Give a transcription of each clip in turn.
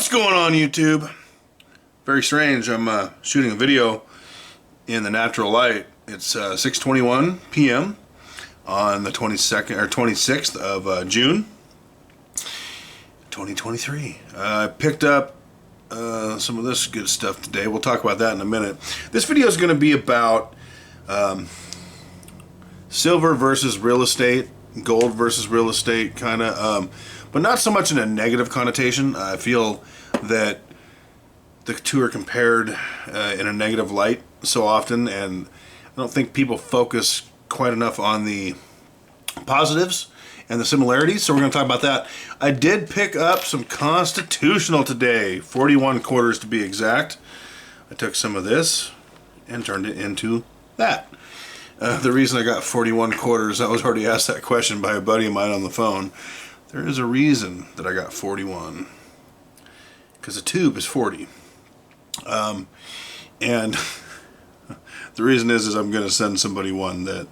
What's going on, YouTube? Very strange. I'm shooting a video in the natural light. It's 6:21 p.m. on the 22nd or 26th of June 2023. I picked up some of this good stuff today. We'll talk about that in a minute. This video is going to be about silver versus real estate, gold versus real estate, kind of, but not so much in a negative connotation. I feel that the two are compared in a negative light so often, and I don't think people focus quite enough on the positives and the similarities, so we're going to talk about that. I did pick up some Constitutional today, 41 quarters to be exact. I took some of this and turned it into that. The reason I got 41 quarters, I was already asked that question by a buddy of mine on the phone. There is a reason that I got 41, because a tube is 40. And the reason is I'm going to send somebody one that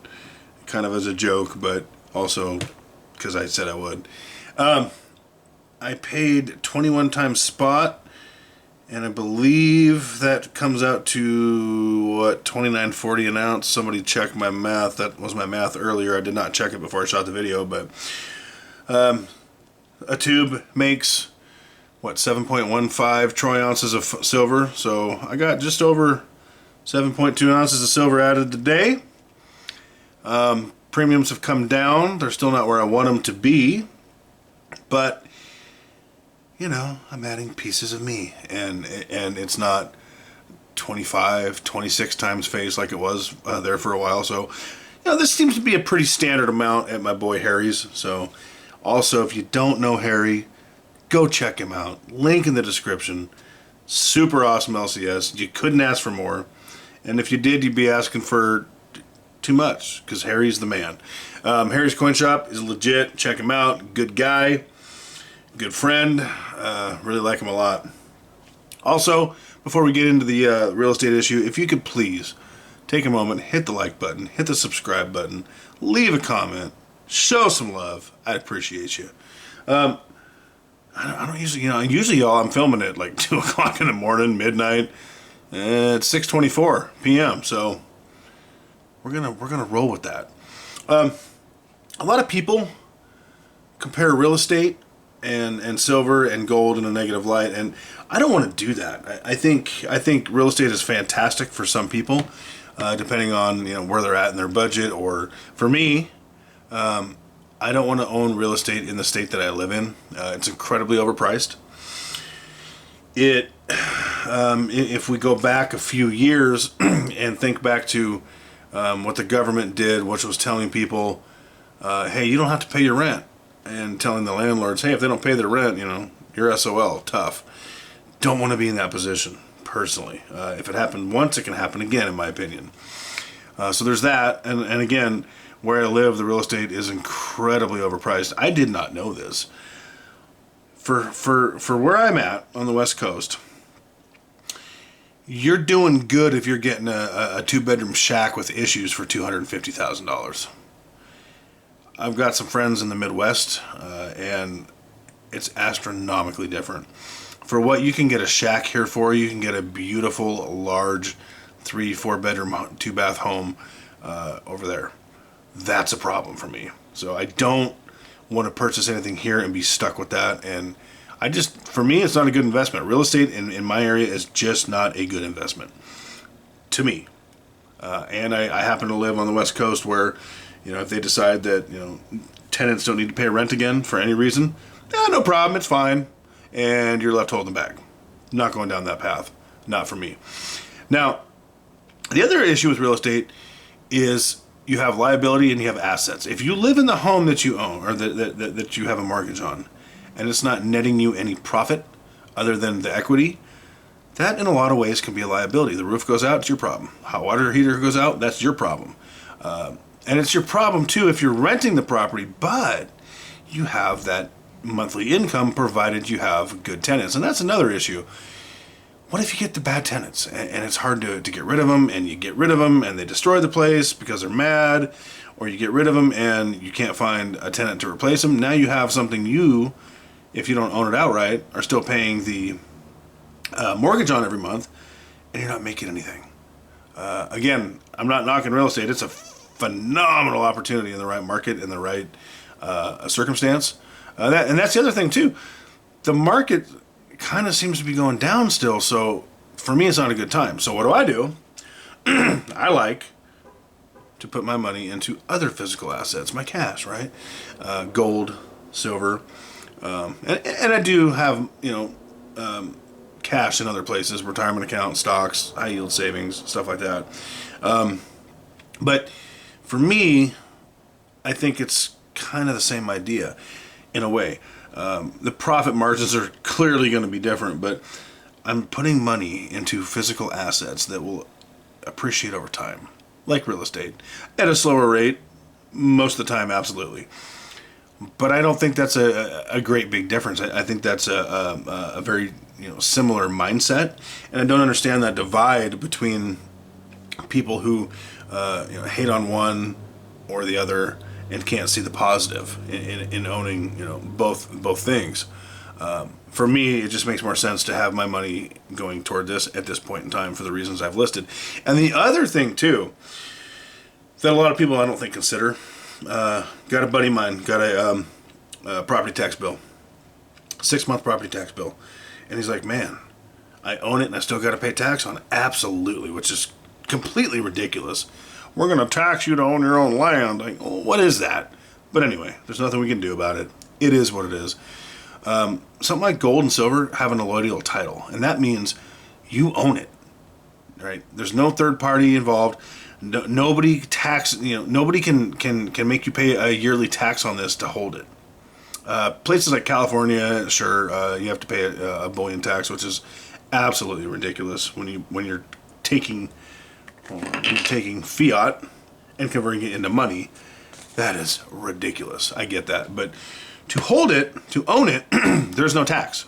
kind of as a joke, but also because I said I would. I paid 21 times spot, and I believe that comes out to what, $29.40 an ounce. Somebody check my math. That was my math earlier. I did not check it before I shot the video, but a tube makes what, 7.15 troy ounces of silver. So I got just over 7.2 ounces of silver added today. Premiums have come down. They're still not where I want them to be, but you know, I'm adding pieces of me, and it's not 25, 26 times face like it was there for a while. So, you know, this seems to be a pretty standard amount at my boy Harry's. So, also, if you don't know Harry, go check him out. Link in the description. Super awesome LCS. You couldn't ask for more. And if you did, you'd be asking for too much, because Harry's the man. Harry's Coin Shop is legit. Check him out. Good guy. Good friend. Really like him a lot. Also, before we get into the real estate issue, if you could please take a moment, hit the like button, hit the subscribe button, leave a comment, show some love. I'd appreciate you. I don't usually, usually y'all, I'm filming it like 2 o'clock in the morning, midnight. It's 6:24 p.m. So we're gonna roll with that. A lot of people compare real estate and silver and gold in a negative light, and I don't want to do that. I think real estate is fantastic for some people, depending on where they're at in their budget. Or for me, I don't want to own real estate in the state that I live in. It's incredibly overpriced. If we go back a few years and think back to what the government did, which was telling people, hey, you don't have to pay your rent, and telling the landlords, hey, if they don't pay their rent, you're SOL, tough. Don't want to be in that position, personally. If it happened once, it can happen again, in my opinion. So there's that, and again, where I live, the real estate is incredibly overpriced. I did not know this. For where I'm at on the West Coast, you're doing good if you're getting a 2-bedroom shack with issues for $250,000. I've got some friends in the Midwest, and it's astronomically different. For what you can get a shack here for, you can get a beautiful, large 3-4 bedroom, 2-bath home over there. That's a problem for me. So I don't want to purchase anything here and be stuck with that. And for me, it's not a good investment. Real estate in my area is just not a good investment to me. And I happen to live on the West Coast where, if they decide that, tenants don't need to pay rent again for any reason, no problem, it's fine. And you're left holding the bag. Not going down that path. Not for me. Now, the other issue with real estate is you have liability and you have assets. If you live in the home that you own, or that you have a mortgage on, and it's not netting you any profit other than the equity, that in a lot of ways can be a liability. The roof goes out, it's your problem. Hot water heater goes out, that's your problem. And it's your problem too if you're renting the property, but you have that monthly income provided you have good tenants. And that's another issue. What if you get the bad tenants and it's hard to get rid of them, and you get rid of them and they destroy the place because they're mad, or you get rid of them and you can't find a tenant to replace them? Now you have something you if you don't own it outright, are still paying the mortgage on every month, and you're not making anything. Again, I'm not knocking real estate. It's a phenomenal opportunity in the right market, in the right circumstance. And that's the other thing too. The market kind of seems to be going down still, so for me, it's not a good time. So what do? I like to put my money into other physical assets, my cash, right? Gold, silver, and I do have, cash in other places, retirement account, stocks, high yield savings, stuff like that. But for me, I think it's kind of the same idea in a way. The profit margins are clearly going to be different, but I'm putting money into physical assets that will appreciate over time, like real estate, at a slower rate, most of the time, absolutely. But I don't think that's a great big difference. I think that's a very similar mindset, and I don't understand that divide between people who hate on one or the other and can't see the positive in owning both things. For me, it just makes more sense to have my money going toward this at this point in time for the reasons I've listed. And the other thing too that a lot of people I don't think consider, got a buddy of mine got a property tax bill, 6-month property tax bill, and he's like, man, I own it and I still got to pay tax on it. Absolutely, which is completely ridiculous. We're going to tax you to own your own land. Like, oh, what is that? But anyway, there's nothing we can do about it. It is what it is. Something like gold and silver have an allodial title, and that means you own it. Right? There's no third party involved. No, nobody nobody can make you pay a yearly tax on this to hold it. Places like California, sure, you have to pay a bullion tax, which is absolutely ridiculous when you're taking fiat and converting it into money. That is ridiculous. I get that, but to hold it, to own it, there's no tax.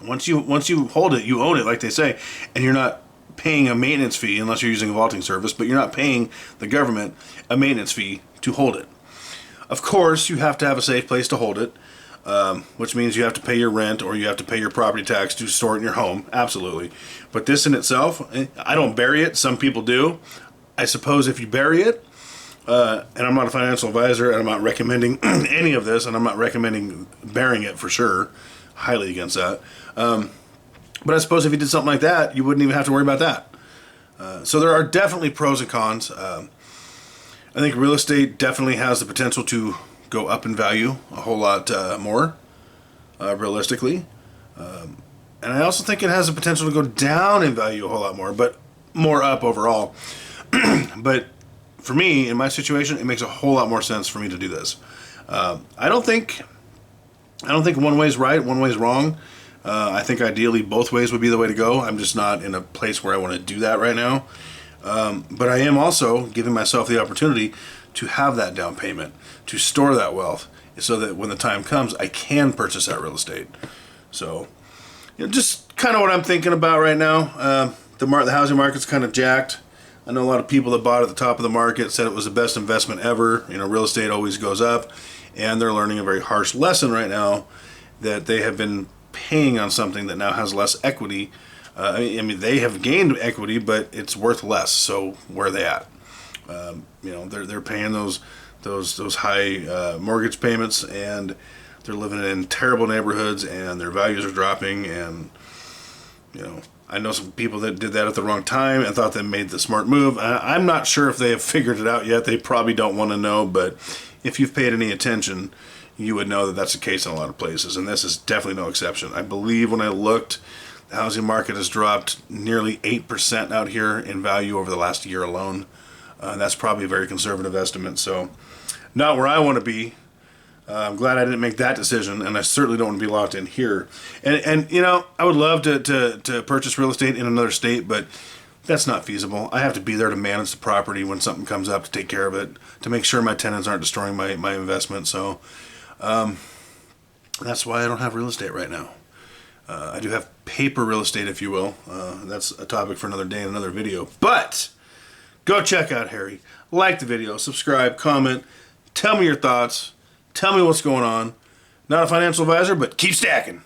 Once you hold it, you own it, like they say, and you're not paying a maintenance fee unless you're using a vaulting service, but you're not paying the government a maintenance fee to hold it. Of course, you have to have a safe place to hold it, which means you have to pay your rent or you have to pay your property tax to store it in your home. Absolutely. But this in itself, I don't bury it. Some people do. I suppose if you bury it, and I'm not a financial advisor, and I'm not recommending any of this, and I'm not recommending burying it for sure. Highly against that. But I suppose if you did something like that, you wouldn't even have to worry about that. So there are definitely pros and cons. I think real estate definitely has the potential to go up in value a whole lot more, realistically. And I also think it has the potential to go down in value a whole lot more, but more up overall. But for me, in my situation, it makes a whole lot more sense for me to do this. I don't think one way is right, one way is wrong. I think ideally both ways would be the way to go. I'm just not in a place where I want to do that right now. But I am also giving myself the opportunity to have that down payment, to store that wealth, so that when the time comes, I can purchase that real estate. So, just kind of what I'm thinking about right now. The housing market's kind of jacked. I know a lot of people that bought at the top of the market said it was the best investment ever. Real estate always goes up, and they're learning a very harsh lesson right now that they have been paying on something that now has less equity. I mean, they have gained equity, but it's worth less. So where are they at? They're paying those high mortgage payments, and they're living in terrible neighborhoods, and their values are dropping. And I know some people that did that at the wrong time and thought they made the smart move. I'm not sure if they have figured it out yet. They probably don't want to know, but if you've paid any attention, you would know that that's the case in a lot of places, and this is definitely no exception. I believe when I looked, the housing market has dropped nearly 8% out here in value over the last year alone. That's probably a very conservative estimate, so not where I want to be. I'm glad I didn't make that decision, and I certainly don't want to be locked in here. And I would love to purchase real estate in another state, but that's not feasible. I have to be there to manage the property when something comes up, to take care of it, to make sure my tenants aren't destroying my investment. So that's why I don't have real estate right now. I do have paper real estate, if you will. That's a topic for another day and another video. But go check out Harry. Like the video, subscribe, comment, tell me your thoughts, tell me what's going on, Not a financial advisor, but keep stacking.